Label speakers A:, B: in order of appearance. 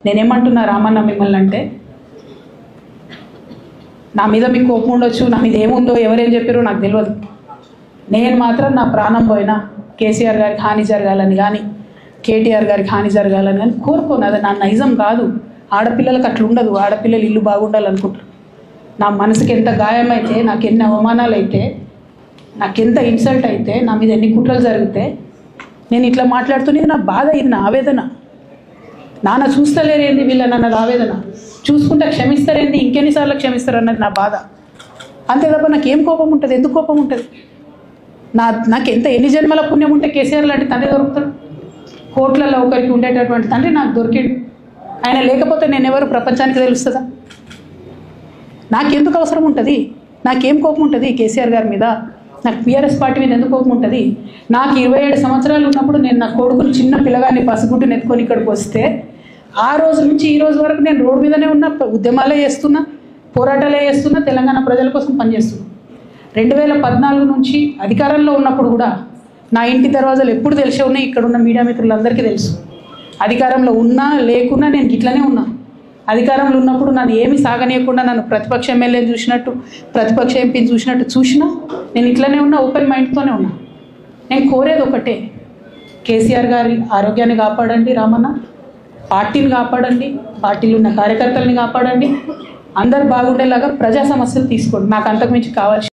A: నేనేమంటున్నా రామన్న మిమ్మల్ని అంటే, నా మీద మీకు కోపం ఉండొచ్చు, నా మీద ఏముందో ఎవరేం చెప్పారో నాకు తెలియదు. నేను మాత్రం నా ప్రాణం పోయినా కేసీఆర్ గారికి హాని జరగాలని కానీ కేటీఆర్ గారికి హాని జరగాలని కానీ కోరుకోను. అది నా నైజం కాదు. ఆడపిల్లలకు అట్లా ఉండదు. ఆడపిల్లలు ఇల్లు బాగుండాలనుకుంటారు. నా మనసుకి ఎంత గాయమైతే, నాకు ఎన్ని అవమానాలు అయితే, నాకెంత ఇన్సల్ట్ అయితే, నా మీద ఎన్ని కుట్రలు జరిగితే నేను ఇట్లా మాట్లాడుతున్నది నా బాధ, ఇది నా ఆవేదన. నాన్న చూస్తలేరేంది వీళ్ళనన్నది ఆవేదన, చూసుకుంటే క్షమిస్తారేంది ఇంకెన్నిసార్లు క్షమిస్తారు అన్నది నా బాధ. అంతే తప్ప నాకేం కోపం ఉంటుంది? ఎందుకు కోపం ఉంటుంది? నాకు ఎన్ని జన్మల పుణ్యం ఉంటే కేసీఆర్ లాంటి తండ్రి దొరుకుతాడు? కోట్లలో ఒకరికి ఉండేటటువంటి తండ్రి నాకు దొరికిండు. ఆయన లేకపోతే నేను ఎవరు ప్రపంచానికి తెలుస్తుందా? నాకెందుకు అవసరం ఉంటుంది? నాకేం కోపం ఉంటుంది కేసీఆర్ గారి మీద? నాకు టీఆర్ఎస్ పార్టీ మీద ఎందుకు కోపం ఉంటుంది? నాకు 27 సంవత్సరాలు ఉన్నప్పుడు నేను నా కొడుకుని చిన్న పిల్లగాన్ని పసిగుడ్డుని ఎత్తుకొని ఇక్కడికి వస్తే ఆ రోజు నుంచి ఈ రోజు వరకు నేను రోడ్డు మీదనే ఉన్నా, ఉద్యమాలే చేస్తున్నా, పోరాటాలే చేస్తున్నా, తెలంగాణ ప్రజల కోసం పనిచేస్తున్నా. 2014 నుంచి అధికారంలో ఉన్నప్పుడు కూడా నా ఇంటి దర్వాజాలు ఎప్పుడు తెలిసే ఉన్నాయి. ఇక్కడ ఉన్న మీడియా మిత్రులందరికీ తెలుసు. అధికారంలో ఉన్నా లేకున్నా నేను ఇట్లనే ఉన్నా. అధికారంలో ఉన్నప్పుడు నన్ను ఏమి సాగనీయకుండా నన్ను ప్రతిపక్ష ఎమ్మెల్యేని చూసినట్టు, ప్రతిపక్ష ఎంపీని చూసినా నేను ఇట్లనే ఉన్నా, ఓపెన్ మైండ్తోనే ఉన్నా. నేను కోరేది ఒకటే, కేసీఆర్ గారి ఆరోగ్యాన్ని కాపాడండి రామన్న, పార్టీని కాపాడండి, పార్టీలో ఉన్న కార్యకర్తలని కాపాడండి, అందరు బాగుండేలాగా ప్రజా సమస్యలు తీసుకోండి. నాకు అంతకుమించి కావాల్సి